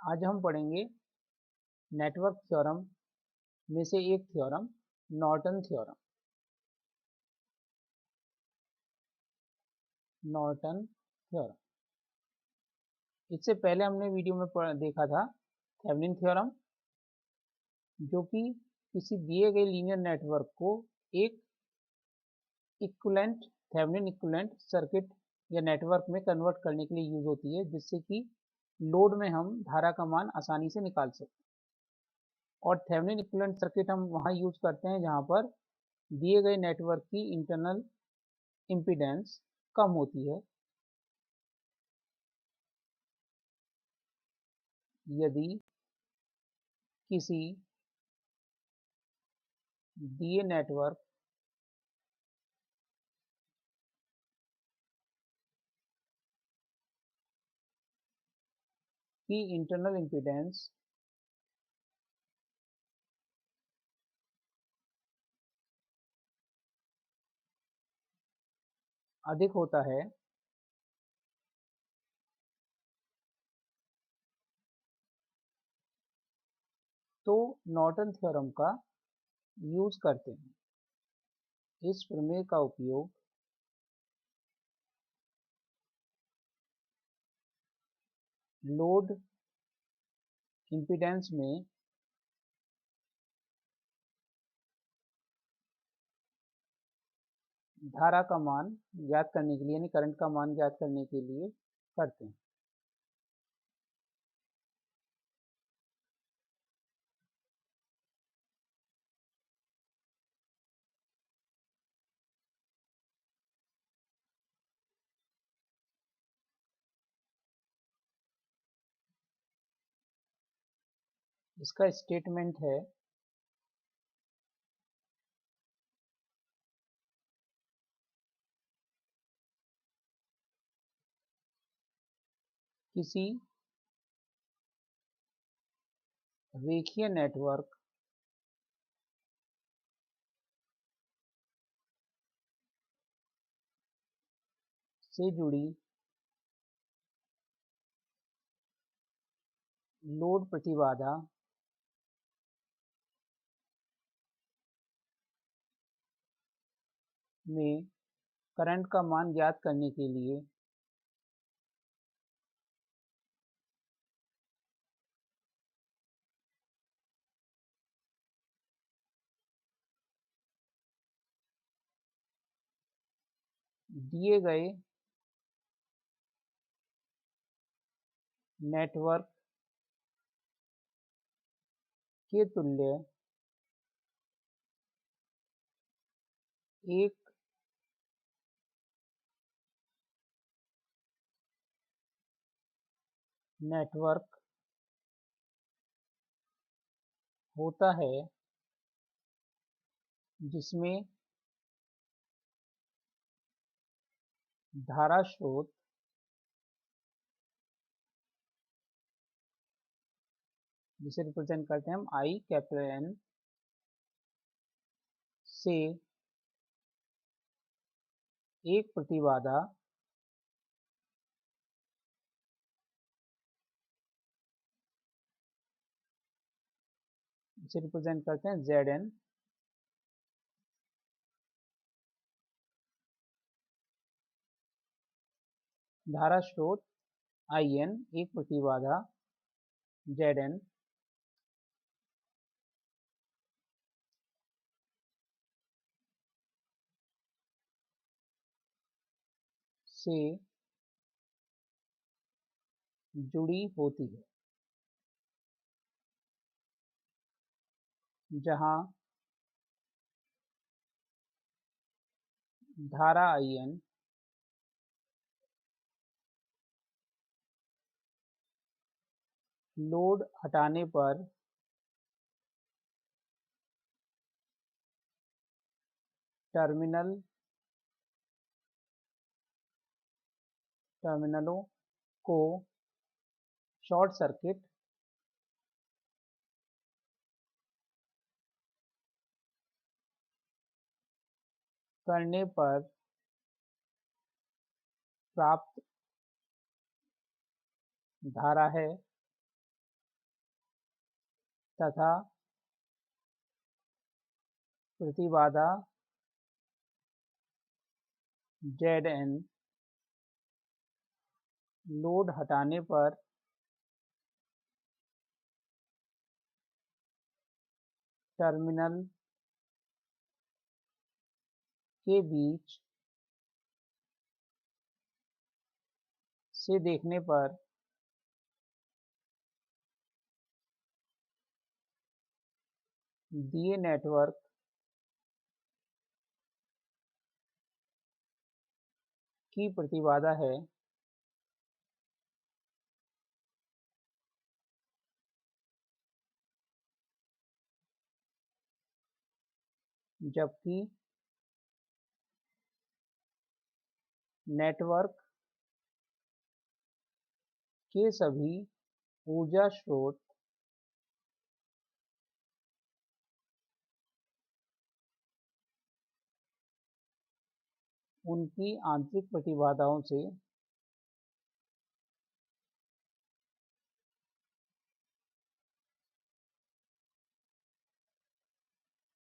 आज हम पढ़ेंगे नेटवर्क थ्योरम में से एक theorem, Norton theorem. Norton theorem, इससे पहले हमने वीडियो में देखा था थेवेनिन थ्योरम, जो कि किसी दिए गए लीनियर नेटवर्क को एक इक्विवेलेंट थेवेनिन इक्विवेलेंट सर्किट या नेटवर्क में कन्वर्ट करने के लिए यूज होती है, जिससे कि लोड में हम धारा का मान आसानी से निकाल सकते हैं। और थेवेनिन इक्विवेलेंट सर्किट हम वहाँ यूज करते हैं जहाँ पर दिए गए नेटवर्क की इंटरनल इम्पीडेंस कम होती है। यदि किसी दिए नेटवर्क की इंटरनल इम्पीडेंस अधिक होता है, तो नॉर्टन थ्योरम का यूज करते हैं। इस प्रमेय का उपयोग लोड इम्पीडेंस में धारा का मान ज्ञात करने के लिए, यानी करंट का मान ज्ञात करने के लिए करते हैं। इसका स्टेटमेंट है किसी रेखीय नेटवर्क से जुड़ी लोड प्रतिबाधा में करंट का मान ज्ञात करने के लिए दिए गए नेटवर्क के तुल्य एक नेटवर्क होता है जिसमें धारा स्रोत जिसे रिप्रेजेंट करते हैं हम आई कैपिटल एन से एक प्रतिबाधा जिसे रिप्रेजेंट करते हैं जेड एन धारा स्रोत आई एन एक प्रतिबाधा जेड एन से जुड़ी होती है, जहां धारा आई एन लोड हटाने पर टर्मिनलों को शॉर्ट सर्किट करने पर प्राप्त धारा है, तथा प्रतिबाधा Zn लोड हटाने पर टर्मिनल के बीच से देखने पर दिए नेटवर्क की प्रतिबाधा है जबकि नेटवर्क के सभी ऊर्जा स्रोत उनकी आंतरिक प्रतिबाधाओं से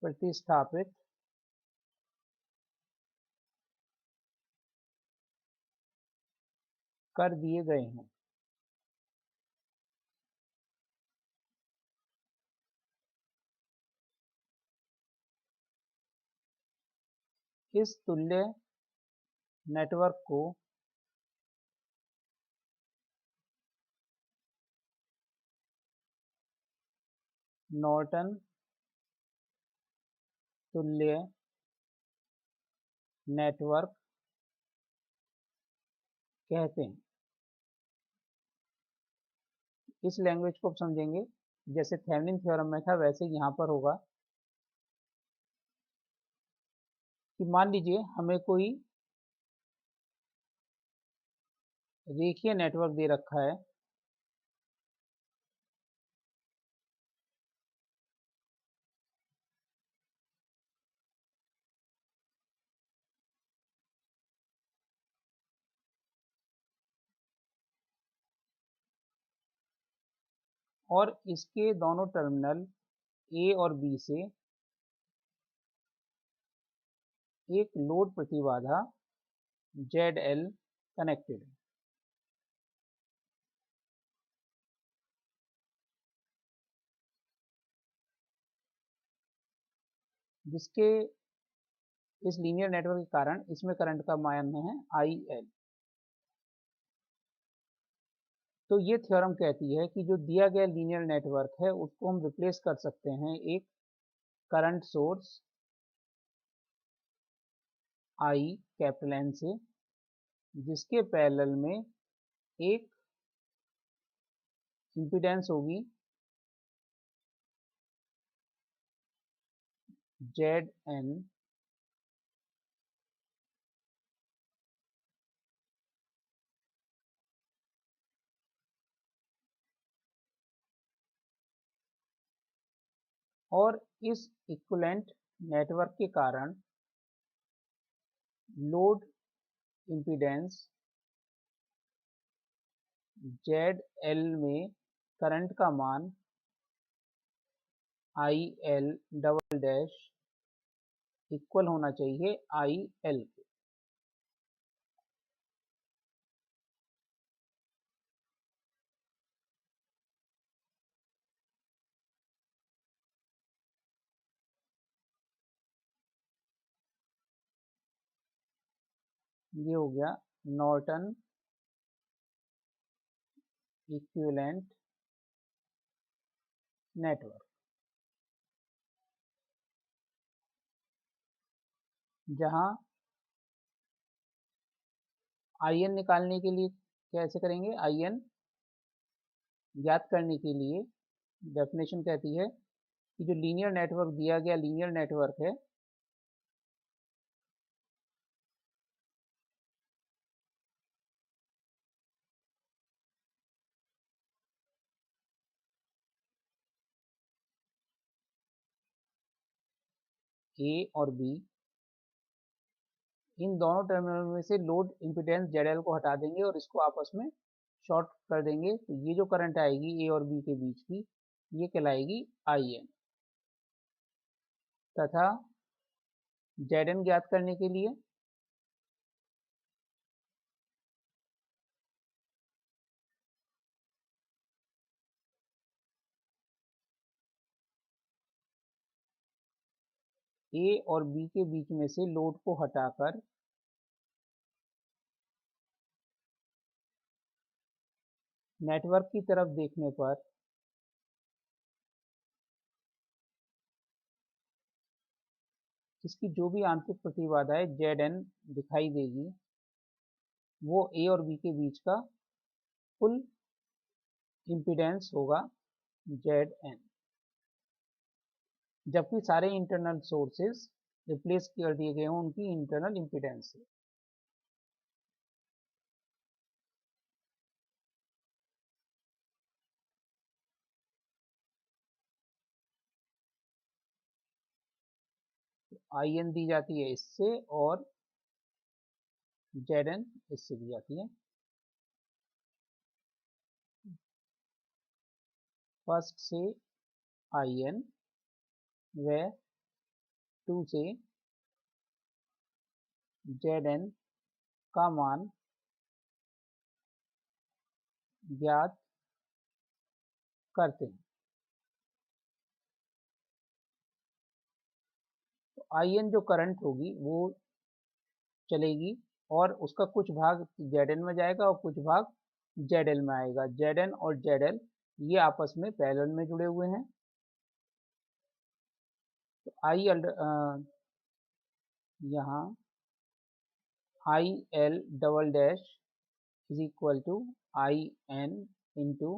प्रतिस्थापित कर दिए गए हैं। इस तुल्य नेटवर्क को नॉर्टन तुल्य नेटवर्क कहते हैं। इस लैंग्वेज को आप समझेंगे जैसे थेवेनिन थ्योरम में था वैसे यहाँ पर होगा कि मान लीजिए हमें कोई रेखीय नेटवर्क दे रखा है और इसके दोनों टर्मिनल ए और बी से एक लोड प्रतिबाधा ZL कनेक्टेड है। जिसके इस लीनियर नेटवर्क के कारण इसमें करंट का मान है IL। तो ये थ्योरम कहती है कि जो दिया गया लीनियर नेटवर्क है उसको हम रिप्लेस कर सकते हैं एक current source I capital N से जिसके पैरेलल में एक इम्पीडेंस होगी ZN और इस इक्विवेलेंट नेटवर्क के कारण लोड इम्पीडेंस ZL में करंट का मान IL डबल डैश इक्वल होना चाहिए IL के। ये हो गया नॉर्टन इक्विवेलेंट नेटवर्क, जहां IN निकालने के लिए कैसे करेंगे। IN ज्ञात करने के लिए डेफिनेशन कहती है कि जो लीनियर नेटवर्क दिया गया लीनियर नेटवर्क है A और B, इन दोनों टर्मिनल में से लोड इम्पीडेंस ZL को हटा देंगे और इसको आपस में शॉर्ट कर देंगे। तो ये जो करंट आएगी A और B के बीच की ये कहलाएगी IN। तथा ZN ज्ञात करने के लिए A और B के बीच में से लोड को हटाकर नेटवर्क की तरफ देखने पर इसकी जो भी आंतरिक प्रतिबाधा है ZN दिखाई देगी, वो A और B के बीच का कुल इम्पीडेंस होगा ZN। जबकि सारे इंटरनल सोर्सेस रिप्लेस कर दिए गए हों उनकी इंटरनल इम्पीडेंस से। IN दी जाती है इससे और ZN इससे दी जाती है। फर्स्ट से IN व 2 से ZN का मान ज्ञात करते हैं। तो IN जो करंट होगी वो चलेगी और उसका कुछ भाग ZN में जाएगा और कुछ भाग ZL में आएगा। ZN और ZL ये आपस में पैरेलल में जुड़े हुए हैं। तो यहाँ IL double dash is equal to IN into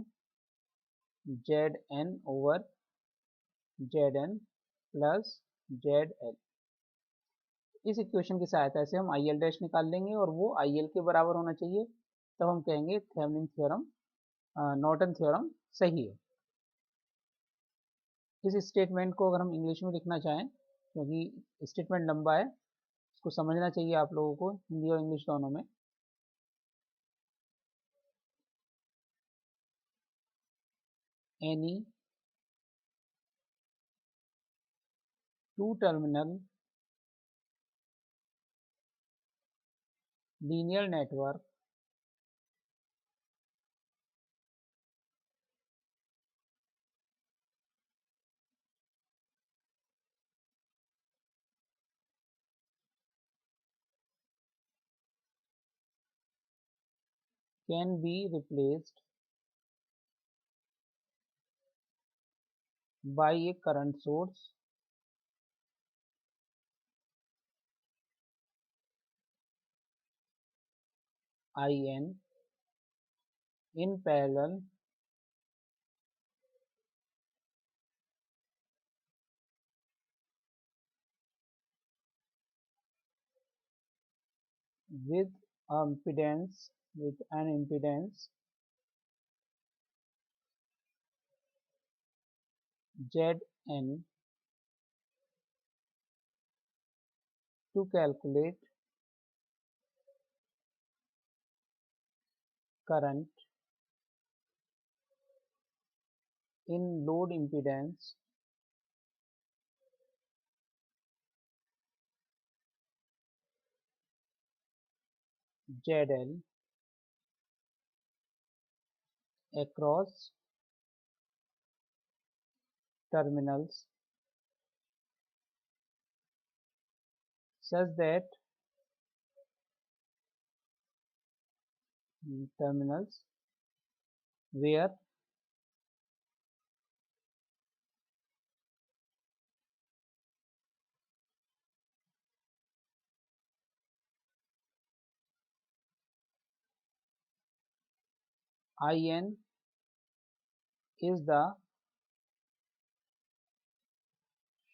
ZN over ZN plus ZL। इस इक्वेशन की सहायता से हम IL डैश निकाल लेंगे और वो IL के बराबर होना चाहिए, तब हम कहेंगे थेवेनिन थ्योरम, नॉर्टन थ्योरम सही है। इस स्टेटमेंट को अगर हम इंग्लिश में लिखना चाहें, क्योंकि स्टेटमेंट लंबा है, इसको समझना चाहिए आप लोगों को हिंदी और इंग्लिश दोनों में। Any two terminal linear network can be replaced by a current source IN in parallel with an impedance ZN to calculate current in load impedance ZL across terminals such that terminals where IN is the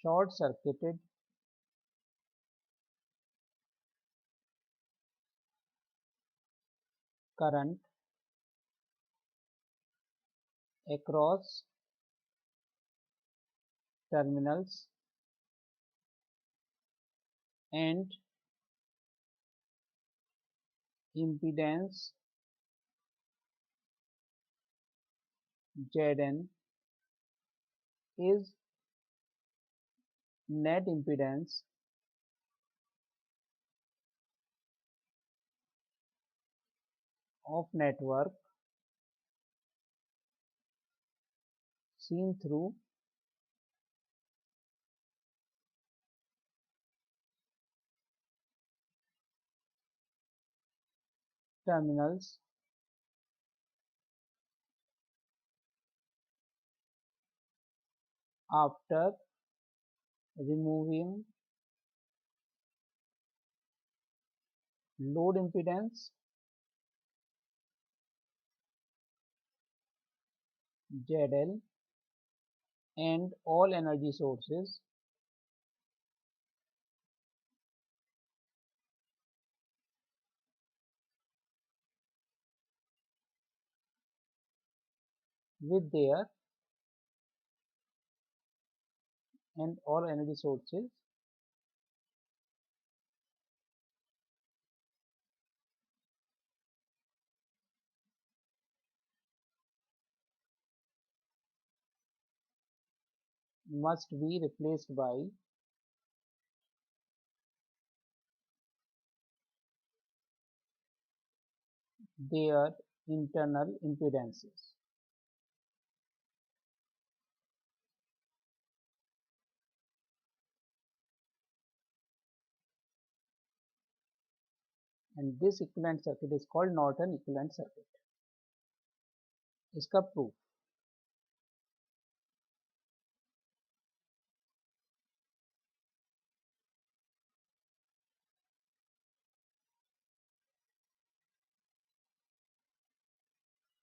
short circuited current across terminals and impedance ZN is net impedance of network seen through terminals after removing load impedance ZL and all energy sources with their and all energy sources must be replaced by their internal impedances. And this equivalent circuit is called Norton equivalent circuit. इसका proof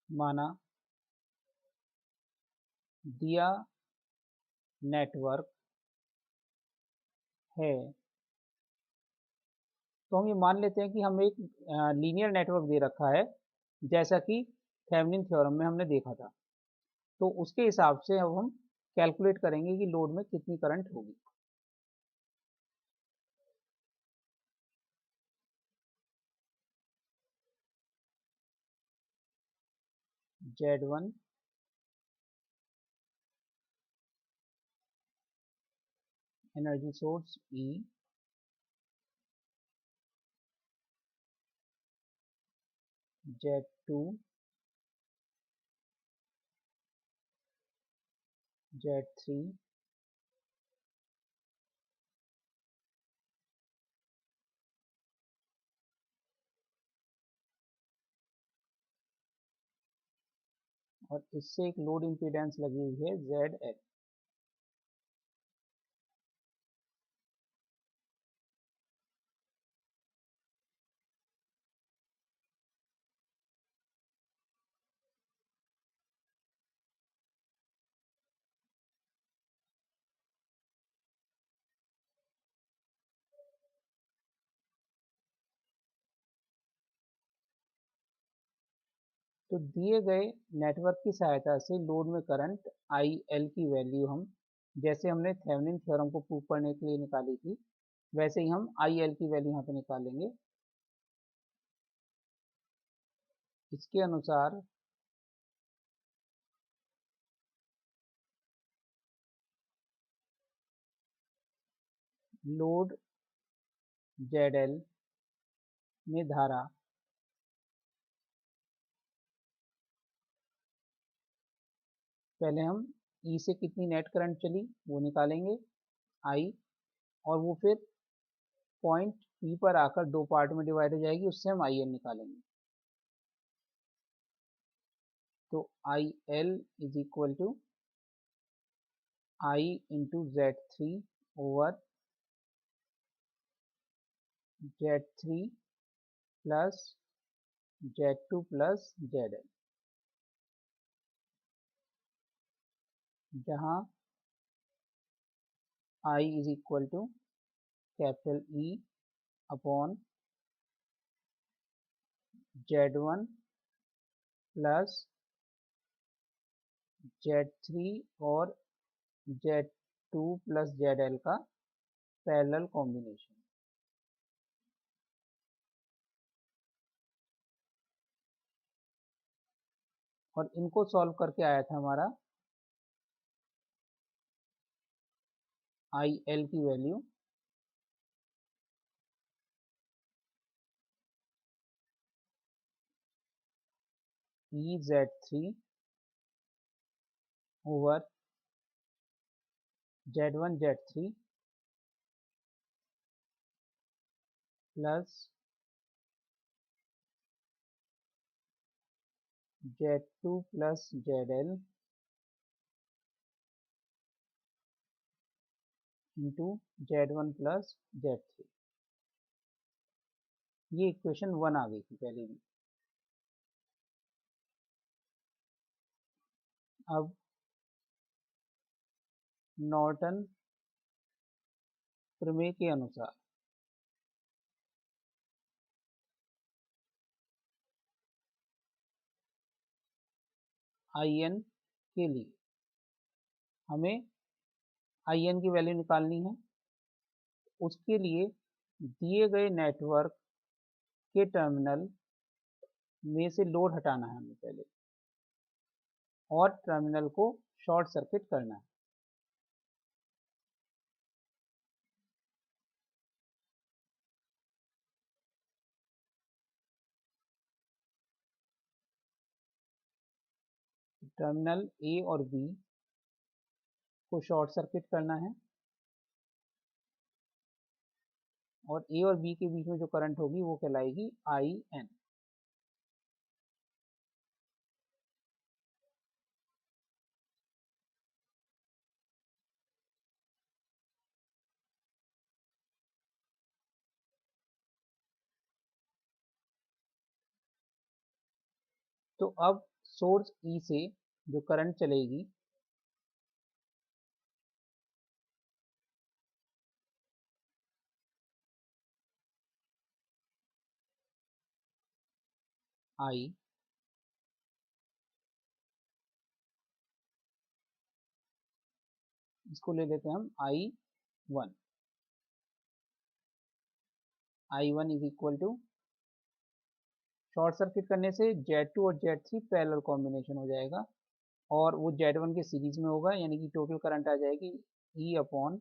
माना दिया network है, तो हम ये मान लेते हैं कि हमें एक लीनियर नेटवर्क दे रखा है जैसा कि थेवेनिन थ्योरम में हमने देखा था। तो उसके हिसाब से अब हम कैलकुलेट करेंगे कि लोड में कितनी करंट होगी। Z1 energy source E, Z2 Z3 और इससे एक लोड इम्पीडेंस लगी हुई है ZL। तो दिए गए नेटवर्क की सहायता से लोड में करंट IL की वैल्यू हम जैसे हमने थेवेनिन थ्योरम को प्रूव करने के लिए निकाली थी वैसे ही हम IL की वैल्यू यहाँ पे निकालेंगे। इसके अनुसार लोड ZL में धारा पहले हम E से कितनी नेट करंट चली वो निकालेंगे I, और वो फिर पॉइंट P पर आकर दो पार्ट में डिवाइड हो जाएगी, उससे हम IL निकालेंगे। तो IL is equal to I into Z3 over Z3 plus Z2 plus ZL, जहाँ I is equal to capital E upon Z1 plus Z3 और Z2 प्लस ZL का पैरेलल कॉम्बिनेशन। और इनको सॉल्व करके आया था हमारा आई एल की value E Z three over Z one Z three plus Z two plus Z L into Z one plus Z three. ये इक्वेशन 1 आ गई थी पहले भी। अब नॉर्टन प्रमेय के अनुसार आई एन के लिए हमें आई एन की वैल्यू निकालनी है। उसके लिए दिए गए नेटवर्क के टर्मिनल में से लोड हटाना है हमें पहले, और टर्मिनल को शॉर्ट सर्किट करना है। टर्मिनल ए और बी को शॉर्ट सर्किट करना है, और ए और बी के बीच में जो करंट होगी वो कहलाएगी आई एन। तो अब सोर्स ई से जो करंट चलेगी आई, इसको ले लेते हैं हम I one. I one is equal to, short circuit करने से Z2 और Z3 पैरेलल कॉम्बिनेशन हो जाएगा, और वो Z1 के सीरीज में होगा, यानी कि टोटल करंट आ जाएगी E upon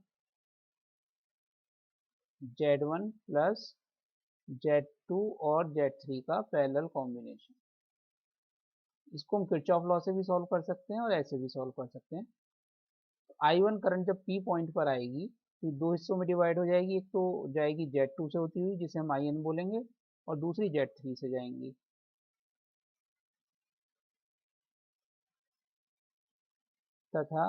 Z1 plus Z2 और Z3 का पैरेलल कॉम्बिनेशन। इसको हम किरचॉफ लॉ से भी सॉल्व कर सकते हैं और ऐसे भी सॉल्व कर सकते हैं। I1 करंट जब P पॉइंट पर आएगी तो दो हिस्सों में डिवाइड हो जाएगी। एक तो जाएगी Z2 से होती हुई, जिसे हम IN बोलेंगे, और दूसरी Z3 से जाएंगी। तथा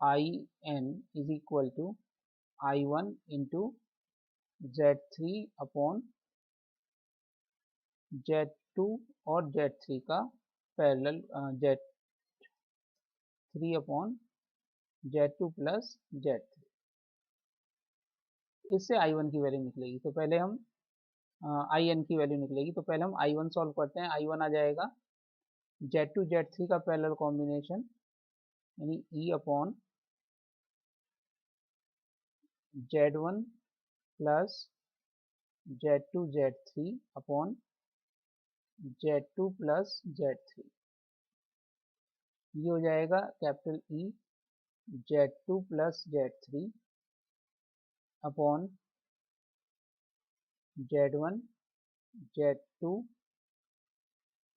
IN is equal to I1 into Z3 upon Z2 और Z3 का parallel, Z3 upon Z2 plus Z3। इससे I1 की वैल्यू निकलेगी। तो पहले हम IN की वैल्यू निकलेगी, तो पहले हम I1 सॉल्व करते हैं। I1 आ जाएगा Z2 Z3 का पैरेलल कॉम्बिनेशन, यानी E upon Z1 plus Z2 Z3 upon Z2 plus Z3। ये हो जाएगा capital E Z2 plus Z3 upon Z1 Z2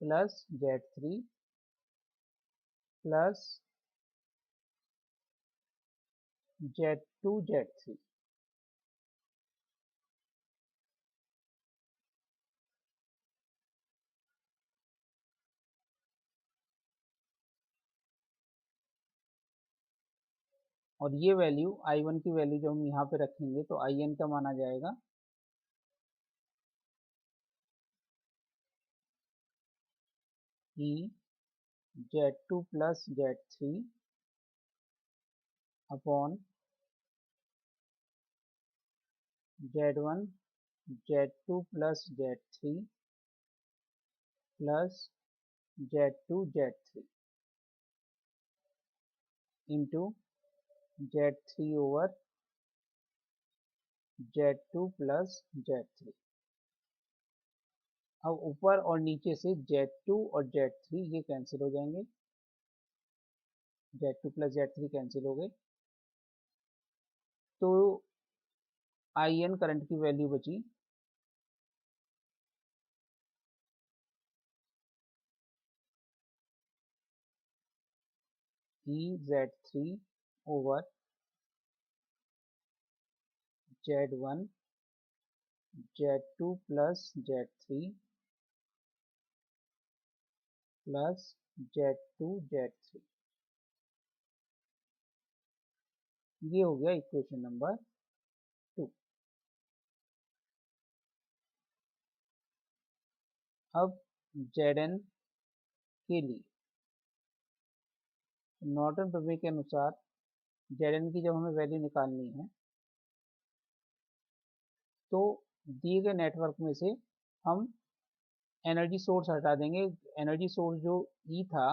plus Z3 plus Z2 Z3। और ये वैल्यू I1 की वैल्यू जब हम यहाँ पे रखेंगे तो IN का माना जाएगा E Z2 plus Z3 upon Z1 Z2 plus Z3 plus Z2 Z3 into Z3 over Z2 plus Z3। अब ऊपर और नीचे से Z2 और Z3 ये कैंसिल हो जाएंगे। Z2 प्लस Z3 कैंसिल हो गए, तो IN करंट की वैल्यू बची EZ3 over Z1 Z2 plus Z3 plus Z2 Z3। ये हो गया इक्वेशन नंबर 2। अब Zn के लिए नॉर्टन प्रमेय के अनुसार Zn की जब हमें वैल्यू निकालनी है तो दिए गए नेटवर्क में से हम एनर्जी सोर्स हटा देंगे। एनर्जी सोर्स जो E था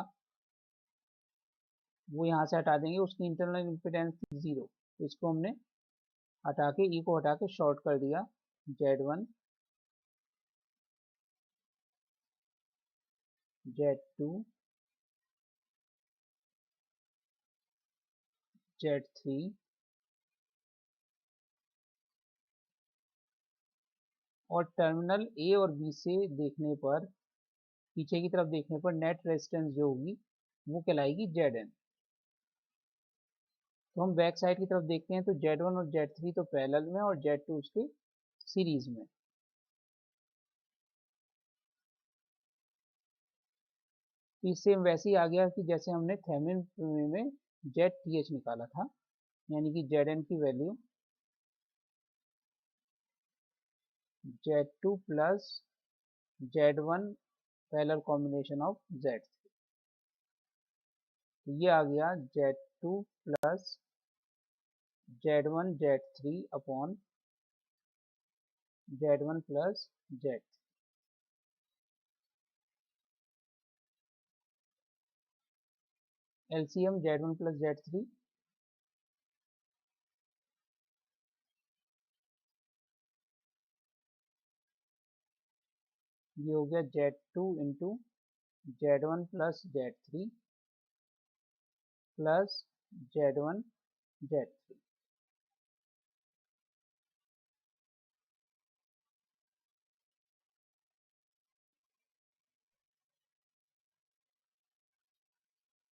वो यहाँ से हटा देंगे, उसकी इंटरनल इम्पीडेंस थी 0, तो इसको हमने हटा के E को हटा के शॉर्ट कर दिया। Z1 Z2 Z3 और टर्मिनल ए और बी से देखने पर, पीछे की तरफ देखने पर नेट रेजिस्टेंस जो होगी वो कहलाएगी Zn। तो हम बैक साइड की तरफ देखते हैं तो Z1 और Z3 तो पैरेलल में और Z2 उसके सीरीज में। तो इससे वैसे ही आ गया कि जैसे हमने थेवेनिन प्रमेय में ZTH निकाला था, यानी कि Zn की value Z2 plus Z1 parallel combination of Z3। तो ये आ गया Z2 plus Z1 Z3 upon Z1 plus Z3। LCM Z1 plus Z3 ये हो गया Z2 into Z1 plus Z3 plus Z1 Z3।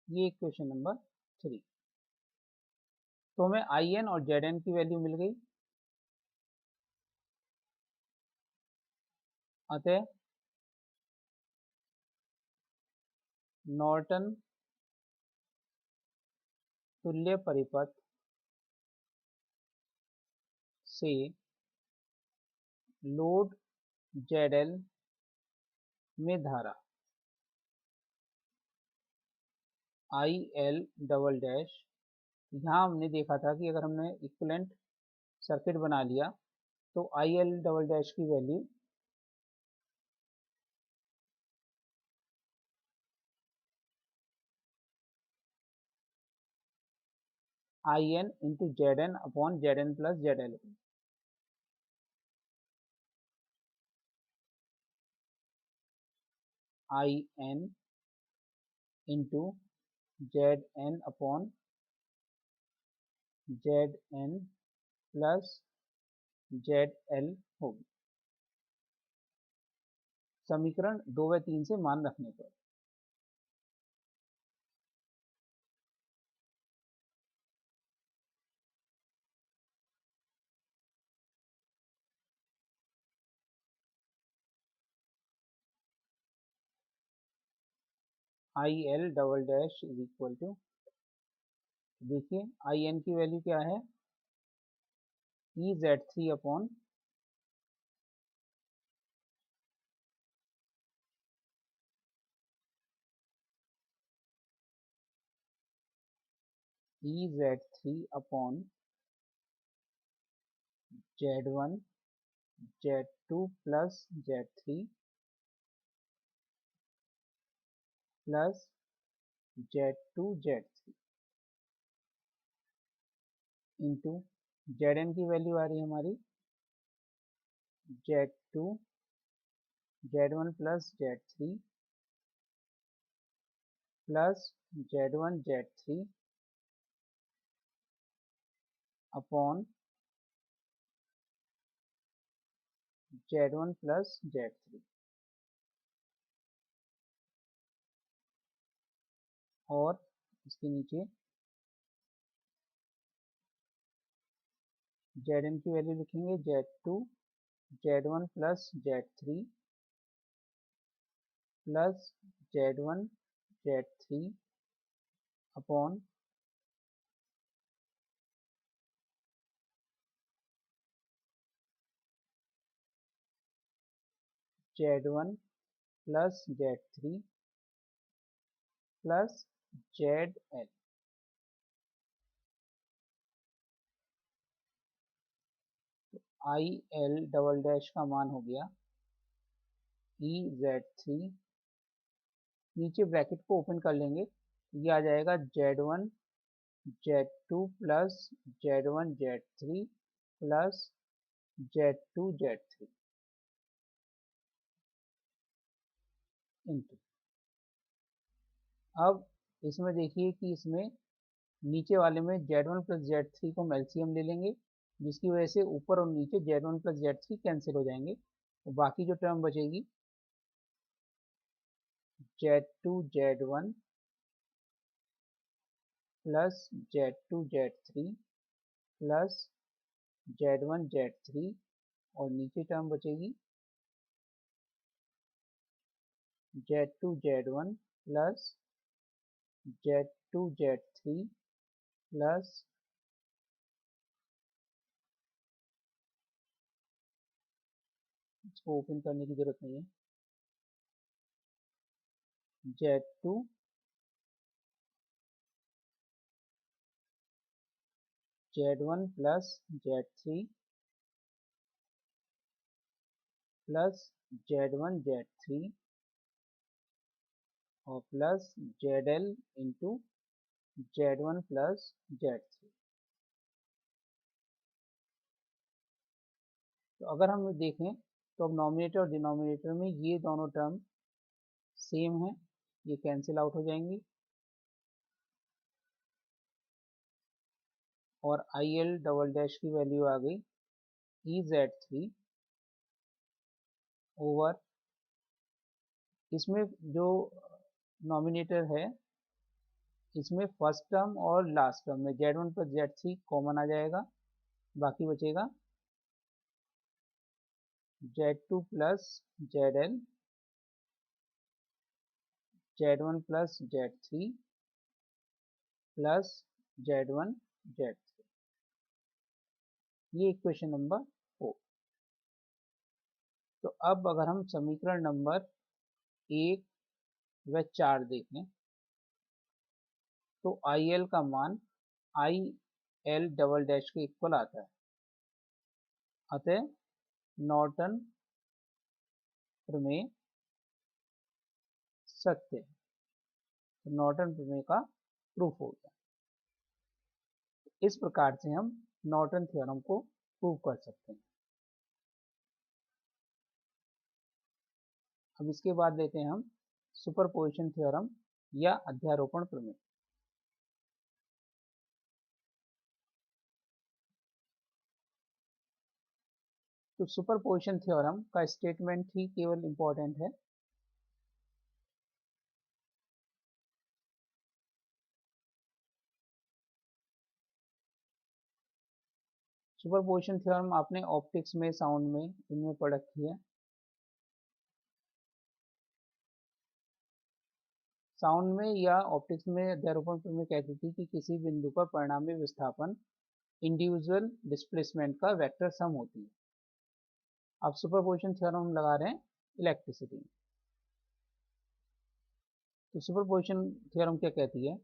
ये इक्वेशन नंबर 3। तो हमें IN और Zn की वैल्यू मिल गई। अतः नॉर्टन तुल्य परिपथ से लोड ZL में धारा IL डबल डैश, यहाँ हमने देखा था कि अगर हमने इक्विवेलेंट सर्किट बना लिया तो IL डबल डैश की value IN into Zn upon Zn plus ZL। IN into Zn upon Zn plus ZL होगी, समीकरण 2 व 3 से मान रखने पर। IL double dash is equal to, देखिए IN की वैल्यू क्या है, EZ3 upon EZ3 upon Z1 Z2 plus Z3 plus Z2 Z3 into Zn की वैल्यू आ रही है हमारी Z2 Z1 plus Z3 plus Z1 Z3 upon Z1 plus Z3 और इसके नीचे Zn की वैल्यू लिखेंगे Z2 Z1 plus Z3 plus Z1 Z3 upon Z1 plus Z3 plus ZL। IL double dash का मान हो गया EZ3, नीचे ब्रैकेट को ओपन कर लेंगे, ये आ जाएगा Z1 Z2 plus Z1 Z3 plus Z2 Z3 into. अब इसमें देखिए कि इसमें नीचे वाले में Z1 प्लस Z3 को हम LCM ले लेंगे, जिसकी वजह से ऊपर और नीचे Z1 प्लस Z3 कैंसिल हो जाएंगे, तो बाकी जो टर्म बचेगी Z2 Z1 plus Z2 Z3 plus Z1 Z3 और नीचे टर्म बचेगी Z2 Z1 plus Z2 Z3 plus इसको ओपन करने की जरूरत नहीं है Z2 Z1 plus Z3 plus Z1 Z3 और plus ZL into Z1 plus Z3। तो अगर हम देखें तो अब नॉमिनेटर और डिनोमिनेटर में ये दोनों टर्म सेम है, ये कैंसिल आउट हो जाएंगी और IL डबल डैश की वैल्यू आ गई EZ3 ओवर, इसमें जो नॉमिनेटर है इसमें फर्स्ट टर्म और लास्ट टर्म में Z1 प्लस Z3 कॉमन आ जाएगा, बाकी बचेगा Z2 plus ZL Z1 plus Z3 plus Z1 Z3। ये इक्वेशन नंबर 4। तो अब अगर हम समीकरण नंबर 1 व 4 देखें तो IL का मान IL डबल डैश के इक्वल आता है, अतः नॉर्टन प्रमेय सत्य है, तो नॉर्टन प्रमेय का प्रूफ हो गया। इस प्रकार से हम नॉर्टन थ्योरम को प्रूव कर सकते हैं। अब इसके बाद लेते हैं हम सुपरपोजिशन थ्योरम या अध्यारोपण प्रमेय। तो सुपरपोजिशन थ्योरम का स्टेटमेंट ही केवल इंपॉर्टेंट है। सुपरपोजिशन थ्योरम आपने ऑप्टिक्स में, साउंड में, इनमें पढ़ रखी है। साउंड में या ऑप्टिक्स में अध्यारोपण प्रमेय कहती थी कि किसी बिंदु पर परिणामी विस्थापन इंडिविजुअल डिस्प्लेसमेंट का वेक्टर सम होती है। अब सुपरपोजिशन थ्योरम लगा रहे हैं इलेक्ट्रिसिटी में। तो सुपरपोजिशन थ्योरम क्या कहती है?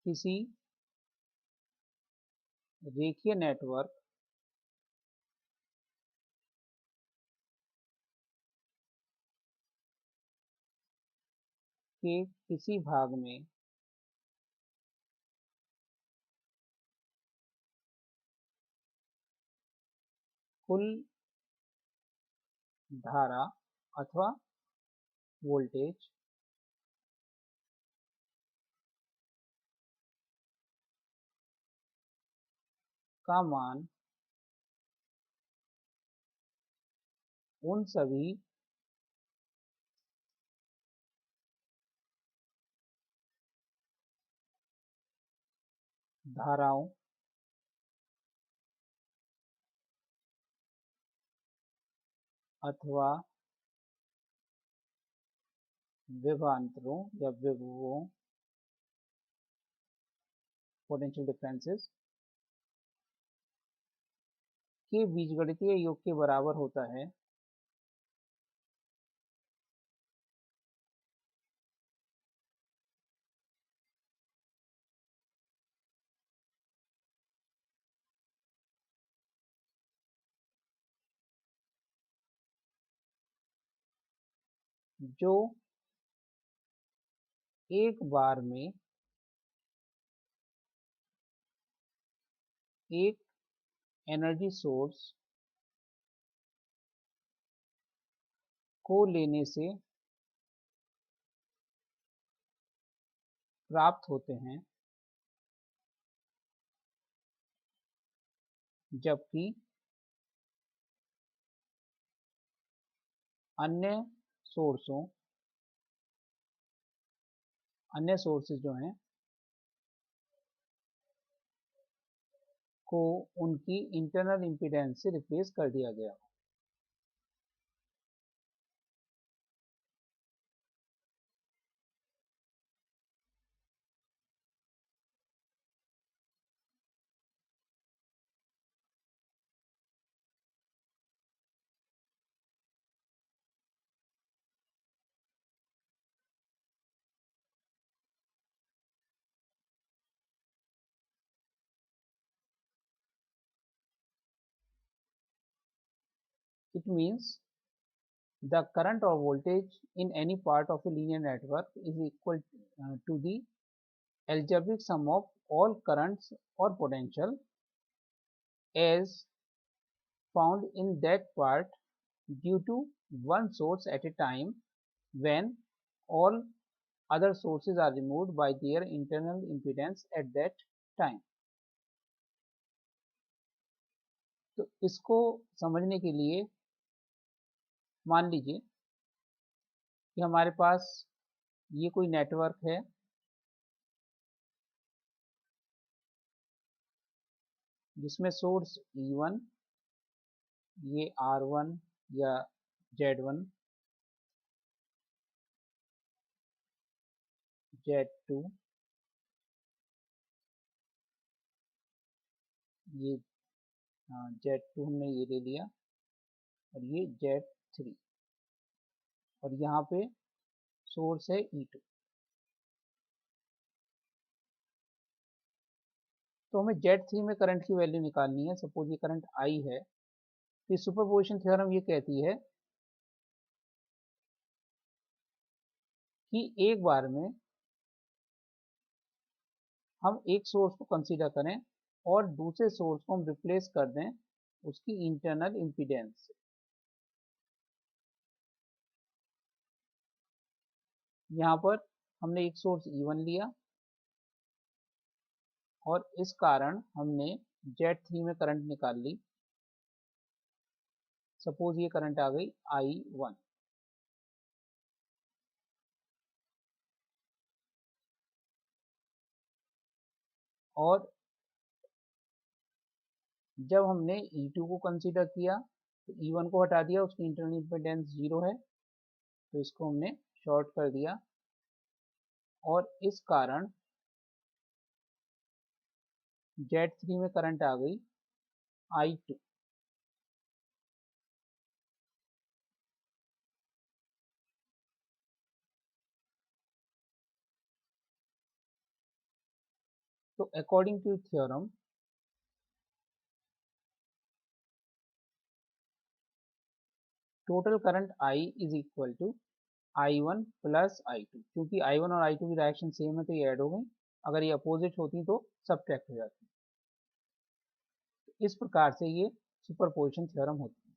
किसी रेखीय नेटवर्क के किसी भाग में कुल धारा अथवा वोल्टेज का मान उन सभी धाराओं अथवा विभवांतरों या विभवों पोटेंशियल डिफरेंसेस के बीजगणितीय योग के बराबर होता है जो एक बार में एक एनर्जी सोर्स को लेने से प्राप्त होते हैं, जबकि अन्य सोर्सेज जो हैं को उनकी इंटरनल इम्पीडेंस से रिप्लेस कर दिया गया। It means the current or voltage in any part of a linear network is equal to the algebraic sum of all currents or potential as found in that part due to one source at a time when all other sources are removed by their internal impedance at that time। तो इसको समझने के लिए मान लीजिए कि हमारे पास ये कोई नेटवर्क है जिसमें सोर्स E1, ये R1 या Z1, Z2, ये Z2 हमने ये ले लिया और ये Z3 और यहाँ पे सोर्स है E2। तो हमें Z3 में करंट की वैल्यू निकालनी है। सपोज ये करंट I है, तो सुपरपोजिशन थ्योरम ये कहती है कि एक बार में हम एक सोर्स को कंसीडर करें और दूसरे सोर्स को हम रिप्लेस कर दें उसकी इंटरनल इम्पीडेंस से। यहाँ पर हमने एक सोर्स E1 लिया और इस कारण हमने Z3 में करंट निकाल ली। सपोज ये करंट आ गई I1 और जब हमने E2 को कंसीडर किया तो E1 को हटा दिया, उसकी इंटरनल इम्पीडेंस 0 है तो इसको हमने शॉर्ट कर दिया और इस कारण Z3 में करंट आ गई I2। तो according to theorem total current I is equal to I1 plus I2। क्योंकि I1 और I2 की डायरेक्शन सेम है तो ये ऐड हो गई, अगर ये अपोजिट होती तो सबट्रैक्ट हो जाती। इस प्रकार से ये सुपरपोजिशन थ्योरम होती है।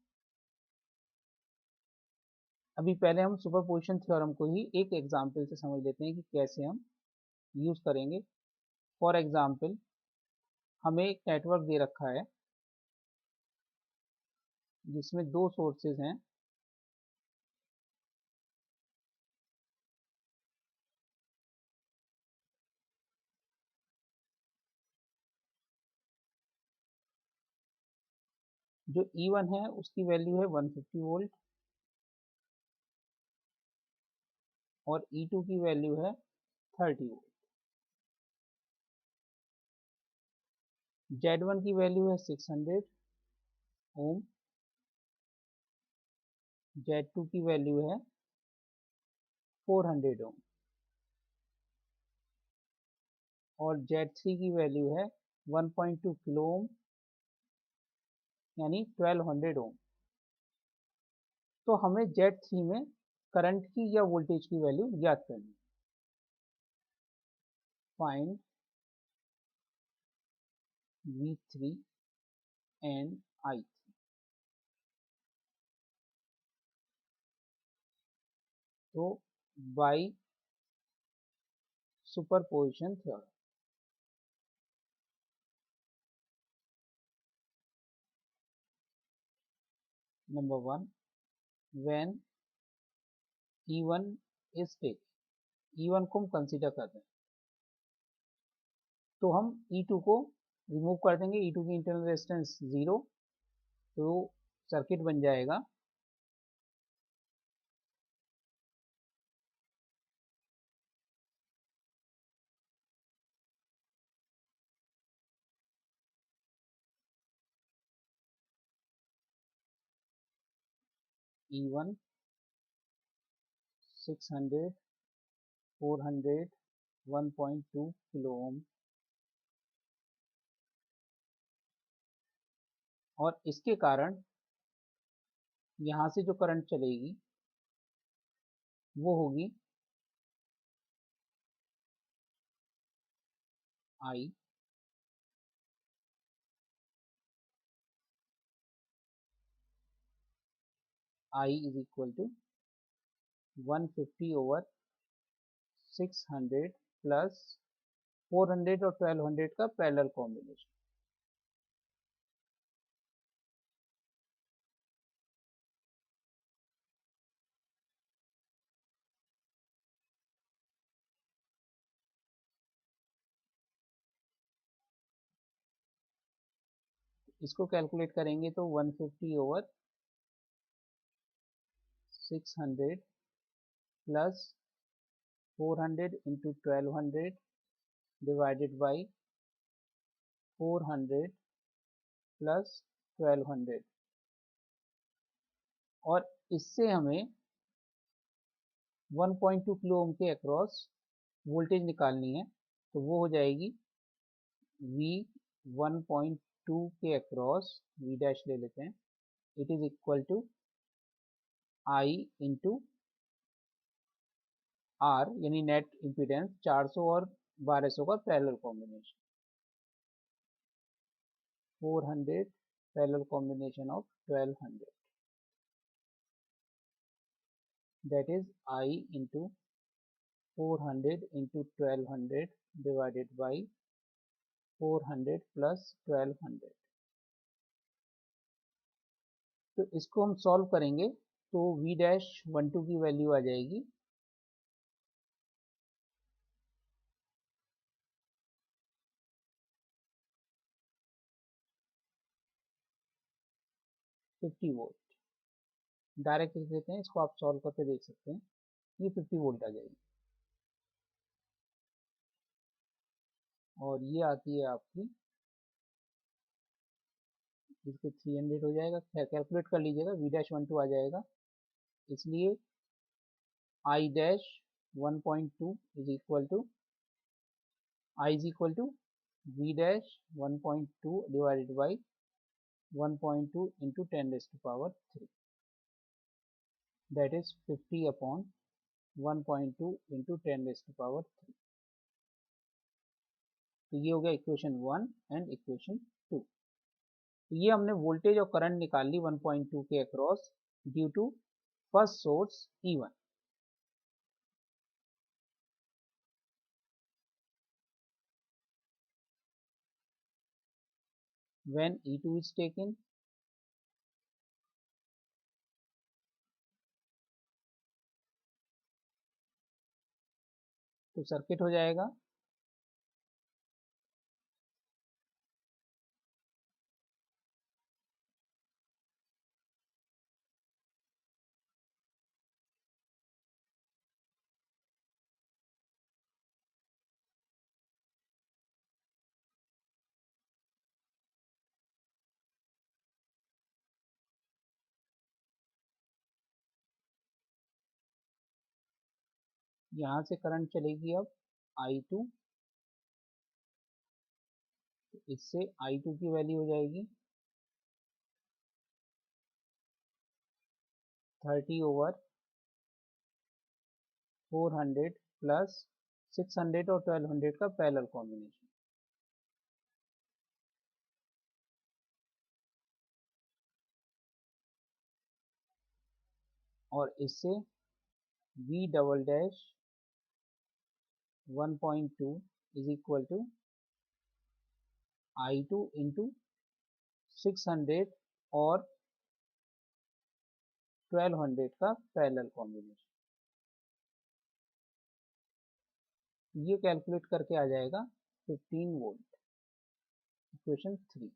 अभी पहले हम सुपरपोजिशन थ्योरम को ही एक एग्जाम्पल से समझ लेते हैं कि कैसे हम यूज करेंगे। फॉर एग्जाम्पल हमें एक नेटवर्क दे रखा है जिसमें दो सोर्सेज हैं, जो E1 है उसकी वैल्यू है 150 वोल्ट और E2 की वैल्यू है 30 वोल्ट। Z1 की वैल्यू है 600 ओम, Z2 की वैल्यू है 400 ओम और Z3 की वैल्यू है 1.2 किलो ओम यानी 1200 ओम। तो हमें Z3 में करंट की या वोल्टेज की वैल्यू ज्ञात करनी है। Find V3 and I3। तो by superposition theorem, number 1, when E1 is taken, E1 को हम कंसीडर कर रहे हैं तो हम E2 को रिमूव कर देंगे। E2 की इंटरनल रेजिस्टेंस 0, तो सर्किट बन जाएगा E1 600 400 1.2 किलो ओम और इसके कारण यहाँ से जो करंट चलेगी वो होगी I is equal to 150 over 600 plus 400 और 1200 का पैरेलल कॉम्बिनेशन। इसको कैलकुलेट करेंगे तो 150 over 600 plus 400 into 1200 divided by 400 plus 1200 और इससे हमें 1.2 किलो ओम के अक्रॉस वोल्टेज निकालनी है। तो वो हो जाएगी V 1.2 के अक्रॉस, V डैश ले लेते हैं, it is equal to I into R यानी नेट इम्पीडेंस 400 और 1200 का parallel combination, 400 parallel combination of 1200, that is I into 400 into 1200 divided by 400 plus 1200। तो इसको हम सॉल्व करेंगे तो V डैश 12 की वैल्यू आ जाएगी 50 वोल्ट। डायरेक्ट लिख देते हैं, इसको आप सॉल्व करके देख सकते हैं, ये 50 वोल्ट आ जाएगी और ये आती है आपकी, इसके 300 हो जाएगा, कैलकुलेट कर लीजिएगा, V डैश 12 आ जाएगा, इसलिए I dash 1.2 is equal to I is equal to V dash 1.2 divided by 1.2 into 10 raised to power 3, that is 50 upon 1.2 into 10 raised to power 3। तो ये हो गया इक्वेशन 1 एंड इक्वेशन 2। तो ये हमने वोल्टेज और करंट निकाल ली 1.2 के across due to first source E1। when E2 is taken, तो सर्किट हो जाएगा यहाँ से करंट चलेगी अब I2, इससे I2 की वैल्यू हो जाएगी 30/400 प्लस 600 और 1200 का पैरेलल कॉम्बिनेशन। और इससे V double dash 1.2 is equal to I2 into 600 और 1200 का पैरेलल कॉम्बिनेशन। ये कैलकुलेट करके आ जाएगा 15 वोल्ट। इक्वेशन 3,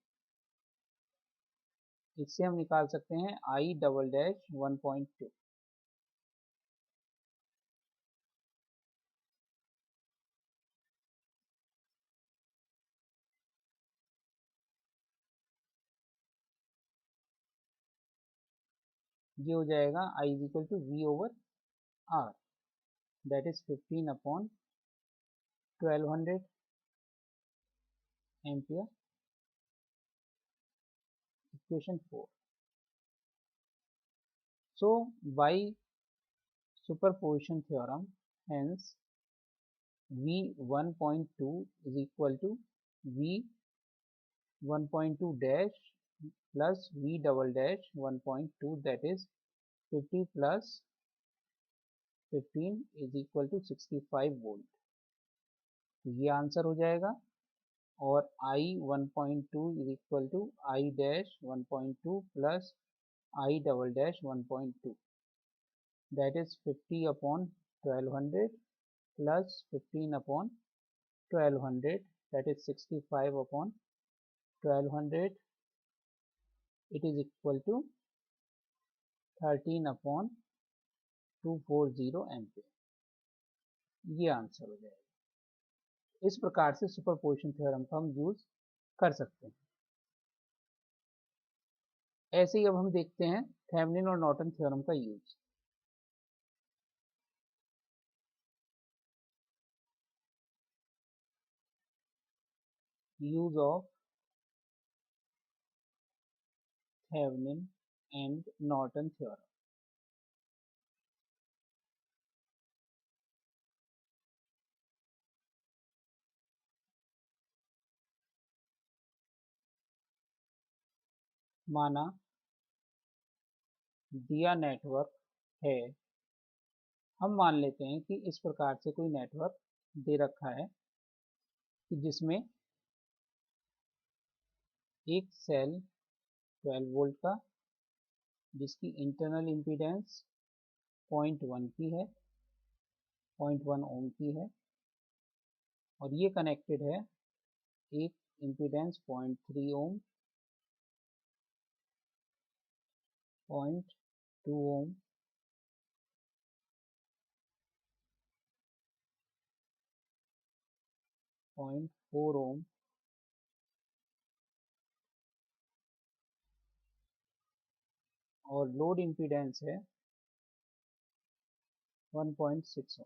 इससे हम निकाल सकते हैं I डबल डैश 1.2। ये हो जाएगा I is equal to V over R, that is 15/1200 ampere. Equation 4, so by superposition theorem, hence V 1.2 is equal to V 1.2 dash plus V double dash 1.2, that is 50 plus 15 is equal to 65 volt. तो ये answer हो जाएगा। और I 1.2 is equal to I dash 1.2 plus I double dash 1.2, that is 50/1200 plus 15/1200, that is 65/1200, it is equal to 13/240 ampere. ये answer हो जाएगा। इस प्रकार से सुपरपोजिशन थ्योरम का हम यूज कर सकते हैं। ऐसे ही अब हम देखते हैं थेवेनिन और नॉर्टन थ्योरम का use. Use of Thevenin and Norton theorem. माना दिया नेटवर्क है, हम मान लेते हैं कि इस प्रकार से कोई नेटवर्क दे रखा है कि जिसमें एक सेल 12 वोल्ट का, जिसकी इंटरनल इम्पीडेंस 0.1 की है, 0.1 ओम की है, और ये कनेक्टेड है एक इम्पीडेंस 0.3 ओम, 0.2 ओम, 0.4 ओम और लोड इम्पीडेंस है 1.6 ओम।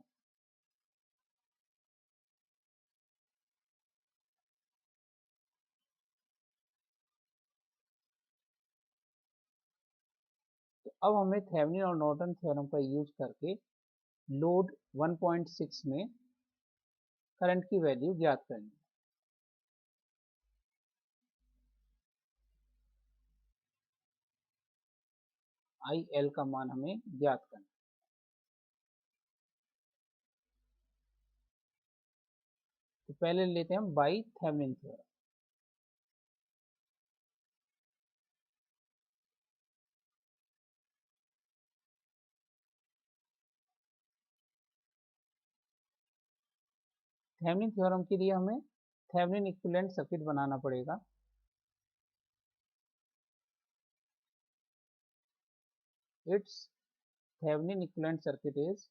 तो अब हमें थेवेनिन और नॉर्टन थ्योरम का यूज करके लोड 1.6 में करंट की वैल्यू ज्ञात करनी है। IL का मान हमें ज्ञात करना है। तो पहले लेते हैं हम by Thevenin theorem. Thevenin theorem के लिए हमें थेवेनिन इक्विवेलेंट सर्किट बनाना पड़ेगा। It's Thevenin equivalent circuit is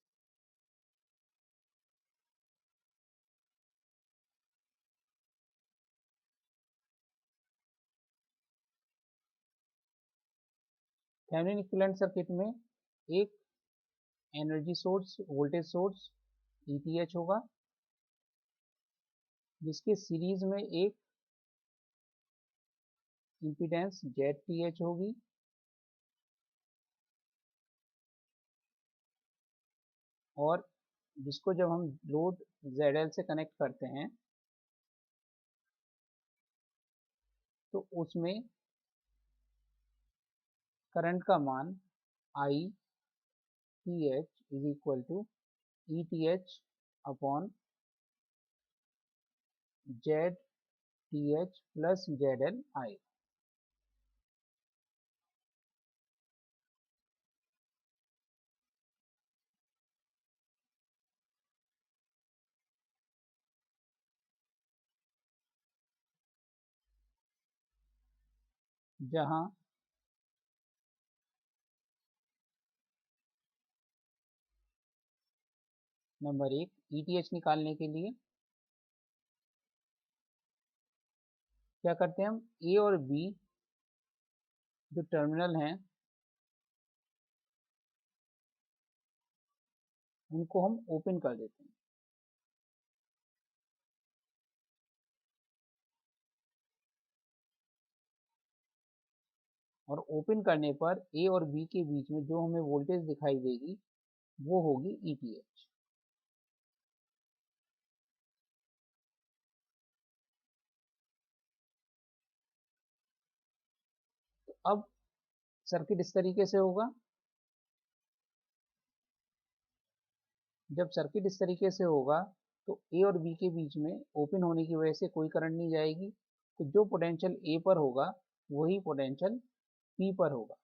Thevenin equivalent circuit में एक energy source, voltage source ETH होगा, जिसके सीरीज में एक इम्पीडेंस ZTH होगी और जिसको जब हम लोड ZL से कनेक्ट करते हैं तो उसमें करंट का मान ITH is equal to ETH upon ZTH plus ZL आएगा। जहां नंबर 1 ETH निकालने के लिए क्या करते हैं, हम A और B जो टर्मिनल हैं उनको हम ओपन कर देते हैं। और ओपन करने पर A और B के बीच में जो हमें वोल्टेज दिखाई देगी वो होगी ETH। तो अब सर्किट इस तरीके से होगा। जब सर्किट इस तरीके से होगा तो A और B के बीच में ओपन होने की वजह से कोई करंट नहीं जाएगी, तो जो पोटेंशियल A पर होगा वही पोटेंशियल P पर होगा।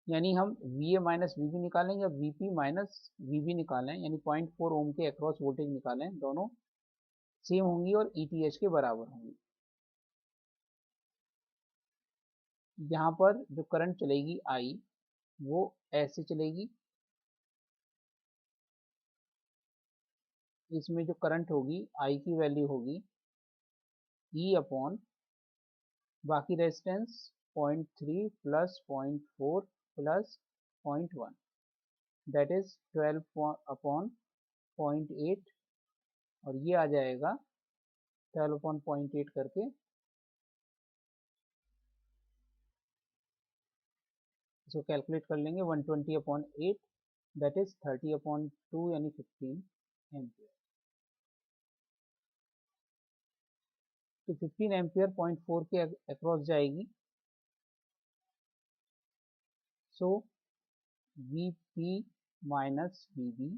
यानी हम VA माइनस VB निकालें या VP माइनस VB निकालें, यानी 0.4 ओम के अक्रॉस वोल्टेज निकालें, दोनों सेम होंगी और ETH के बराबर होंगी। यहाँ पर जो करंट चलेगी I वो ऐसे चलेगी, इसमें जो करंट होगी I की वैल्यू होगी E अपॉन बाकी resistance 0.3 plus 0.4 plus 0.1 that is 12 upon 0.8 और ये आ जाएगा 12 अपॉन 0.8 करके इसको कैलकुलेट कर लेंगे 120 अपॉन 8 दैट इज 30 अपॉन 2 यानी 15 एम्पियर। तो 15 एम्पियर 0.4 के अक्रॉस जाएगी। सो VP minus VB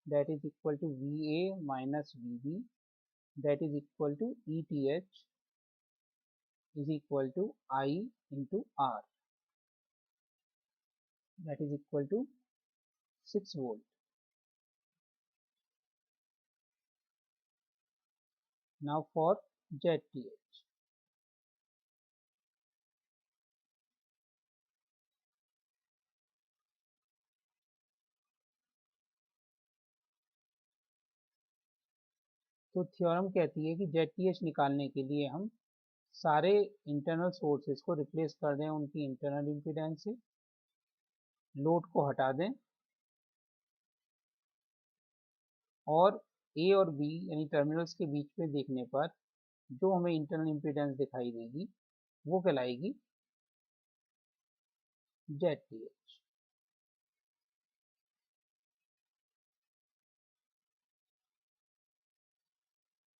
that is equal to VA minus VB that is equal to ETH is equal to I into R that is equal to 6 volt. Now for ZTH. तो theorem कहती है कि ZTH निकालने के लिए हम सारे internal sources को रिप्लेस कर दें उनकी इंटरनल इम्पीडेंस से, लोड को हटा दें और A और B यानी टर्मिनल्स के बीच में देखने पर जो हमें इंटरनल इम्पीडेंस दिखाई देगी वो कहलाएगी ZTH।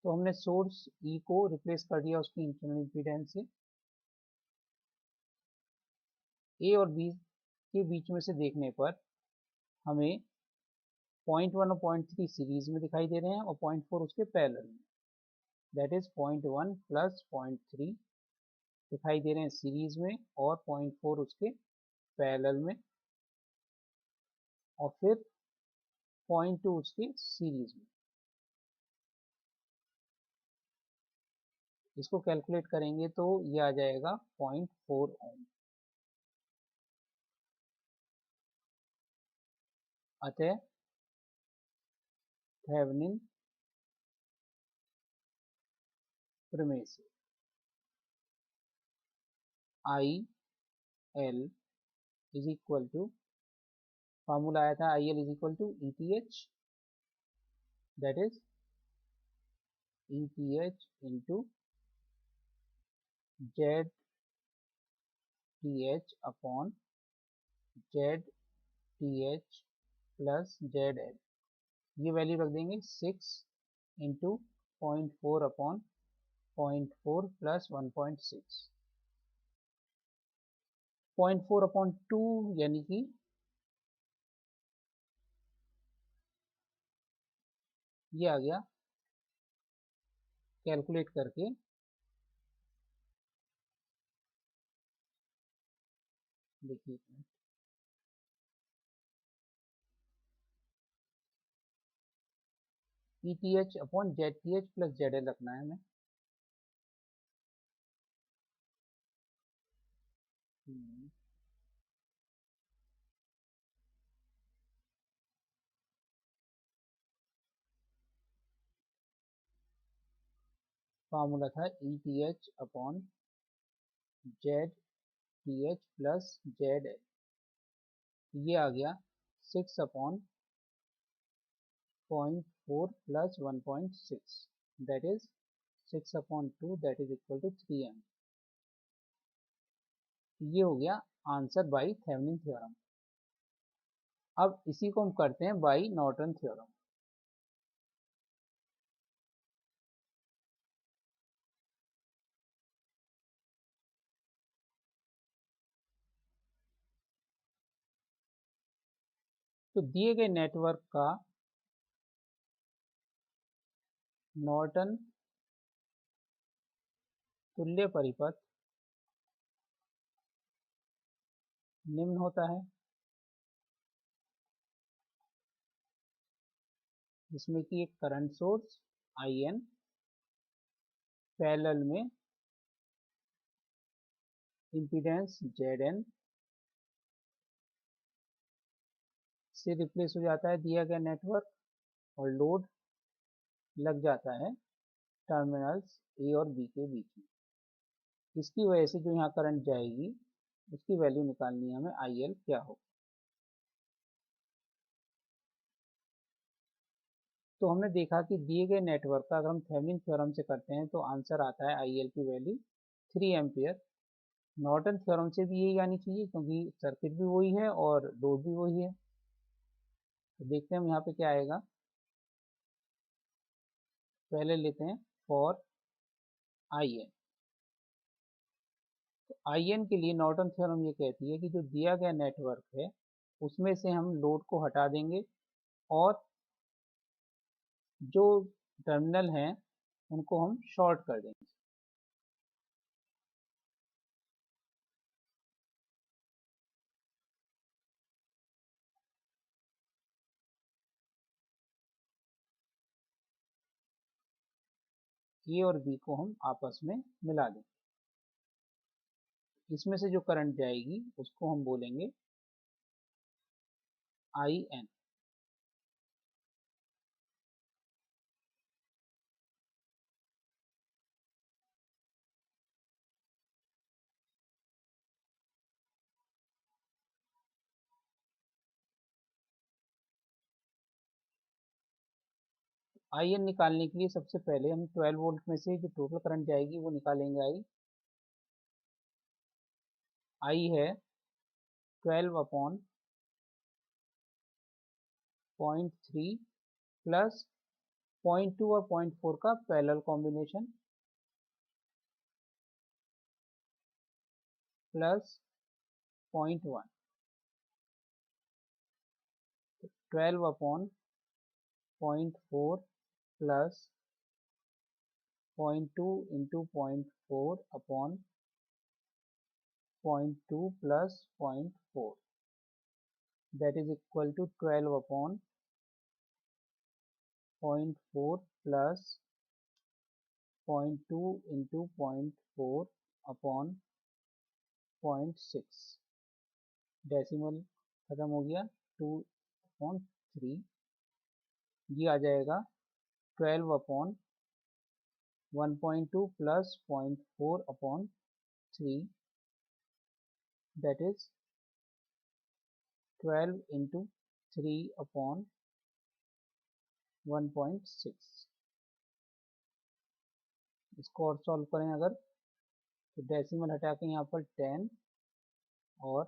तो हमने सोर्स E को रिप्लेस कर दिया उसकी इंटरनल इम्पीडेंस से। A और B के बीच में से देखने पर हमें 0.1 और 0.3 सीरीज में दिखाई दे रहे हैं और 0.4 उसके पैरेलल में, दैट इज 0.1 प्लस 0.3 दिखाई दे रहे हैं सीरीज में और 0.4 उसके पैरेलल में और फिर 0.2 उसके सीरीज में। इसको कैलकुलेट करेंगे तो ये आ जाएगा 0.4 ओम। अतः थेवेनिन प्रमेय से I L is equal to, formula आया था I L is equal to E T H, that is E T H into Z T H upon Z T H plus Z L. ये value रख देंगे 6 into 0.4 upon 0.4 plus 1.6, 0.4 upon 2 यानी कि ये आ गया। कैलकुलेट करके देखिए, E T H upon Z T H plus Z L रखना है हमें। फार्मूला था E T H upon Z T H plus Z L, ये आ गया 6 upon 0.4 plus 1.6, that is 6 upon 2, that is equal to 3 M. ये हो गया आंसर बाई थेवेनिन थ्योरम। अब इसी को हम करते हैं बाई नॉर्टन थ्योरम। तो दिए गए नेटवर्क का नॉर्टन तुल्य परिपथ निम्न होता है, जिसमें कि एक current source I N parallel में इम्पीडेंस जेड एन से रिप्लेस हो जाता है दिया गया नेटवर्क, और लोड लग जाता है टर्मिनल्स ए और बी के बीच में। इसकी वजह से जो यहाँ करंट जाएगी उसकी वैल्यू निकालनी है हमें, आई एल क्या हो। तो हमने देखा कि दिए गए नेटवर्क का अगर हम थेवेनिन थ्योरम से करते हैं तो आंसर आता है आई एल की वैल्यू 3 एम्पियर। नॉर्टन थ्योरम से भी यही आनी चाहिए क्योंकि सर्किट भी वही है और लोड भी वही है। तो देखते हैं हम यहाँ पे क्या आएगा। पहले लेते हैं फॉर आई एन। तो आई एन के लिए नॉर्टन थ्योरम ये कहती है कि जो दिया गया नेटवर्क है उसमें से हम लोड को हटा देंगे और जो टर्मिनल हैं उनको हम शॉर्ट कर देंगे। ए और बी को हम आपस में मिला दें। इसमें से जो करंट जाएगी उसको हम बोलेंगे आई एन। आई एन निकालने के लिए सबसे पहले हम 12 वोल्ट में से जो टोटल करंट जाएगी वो निकालेंगे। आई है 12 अपॉन 0.3 प्लस 0.2 और 0.4 का parallel combination plus 0.1, 12 upon 0.4 plus 0.2 into 0.4 upon 0.2 plus 0.4, that is equal to 12 upon 0.4 plus 0.2 into 0.4 upon 0.6, decimal खत्म हो गया, 2/3, ये आ जाएगा 12 upon 1.2 plus 0.4 upon 3, that is 12 into 3 upon 1.6। इसको और सॉल्व करें अगर, तो डेसिमल हटा के यहाँ पर 10 और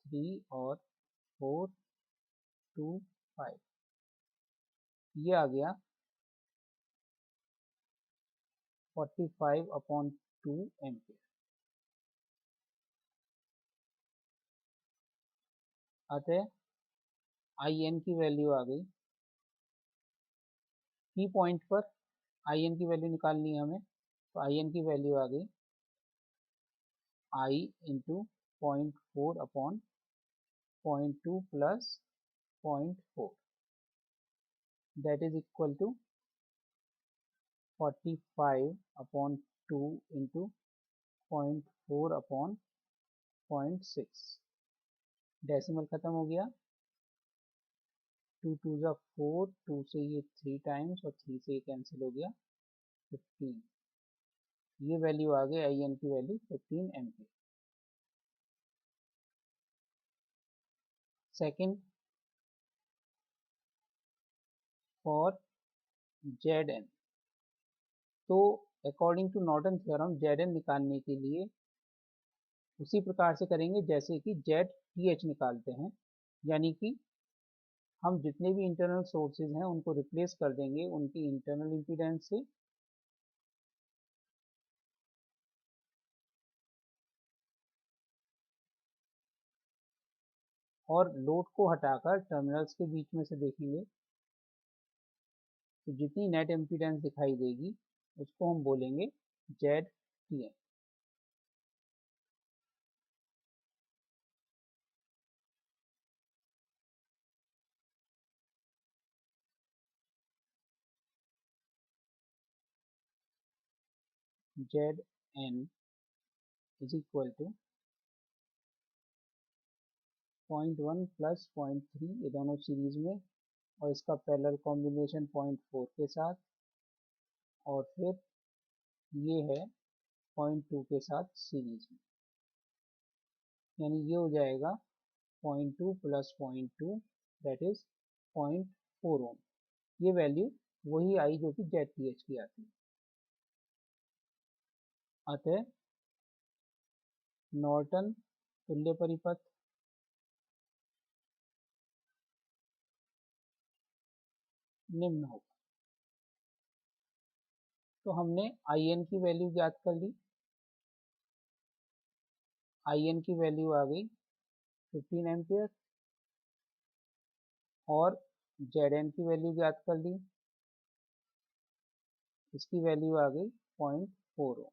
3 और 4 2 5, ये आ गया 45 अपॉन 2 एम्पियर। अतः IN की वैल्यू आ गई, की पॉइंट पर IN की वैल्यू निकालनी है हमें, तो IN की वैल्यू आ गई I into 0.4 upon 0.2 plus 0.4, that is equal to 45 upon 2 into 0.4 upon 0.6, decimal खत्म हो गया, 2 2 ज़ा 4, 2 से ये 3 टाइम्स और 3 से ये कैंसिल हो गया 15, ये वैल्यू आ गई IN की value 15 ampere. Second, for ZN, तो according to Norton theorem ZN निकालने के लिए उसी प्रकार से करेंगे जैसे कि ZTH निकालते हैं, यानी कि हम जितने भी इंटरनल सोर्सेज हैं उनको रिप्लेस कर देंगे उनकी इंटरनल इम्पीडेंस से, और लोड को हटाकर टर्मिनल्स के बीच में से देखेंगे, तो जितनी नेट इम्पीडेंस दिखाई देगी उसको हम बोलेंगे ZTN। ZN is equal to 0.1 plus 0.3, ये दोनों सीरीज में, और इसका पैरेलल कॉम्बिनेशन 0.4 के साथ, और फिर ये है 0.2 के साथ सीरीज में, यानी ये हो जाएगा 0.2 प्लस 0.2, दैट इज 0.4 ओम। ये वैल्यू वही आई जो कि ZTH की आती है। अतः नॉर्टन तुल्य परिपथ निम्न होगा। तो हमने IN की वैल्यू ज्ञात कर ली, IN की वैल्यू आ गई 15 एम्पियर, और ZN की वैल्यू ज्ञात कर ली, इसकी वैल्यू आ गई 0.4 ओम।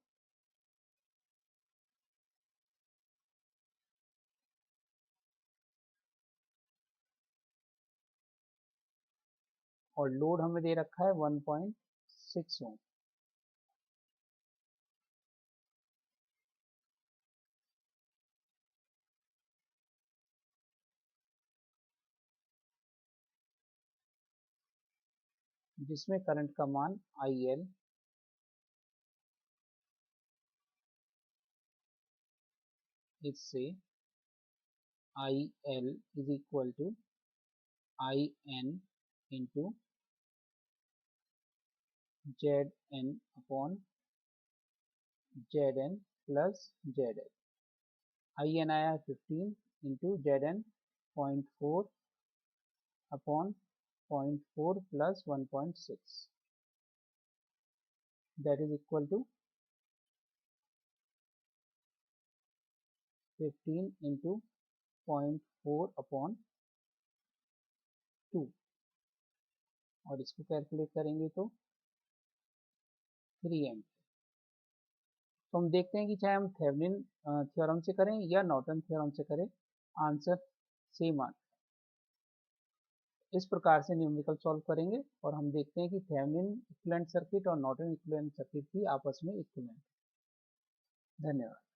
और लोड हमें दे रखा है 1.6 ओम। जिसमें करंट का मान IL इससे IL is equal to IN into ZN upon ZN plus ZL। IN आया 15 into ZN 0.4 upon 0.4 plus 1.6, that is equal to 15 into 0.4 upon 2, और इसको कैलकुलेट करेंगे तो 3 एम्पियर। तो हम देखते हैं कि चाहे हम थेवेनिन थ्योरम से करें या नॉर्टन थ्योरम से करें, आंसर सेम आता है। इस प्रकार से न्यूमेरिकल सॉल्व करेंगे और हम देखते हैं कि थेवेनिन इक्विवेलेंट सर्किट और नॉर्टन इक्विवेलेंट सर्किट भी आपस में इक्विवेलेंट है। धन्यवाद।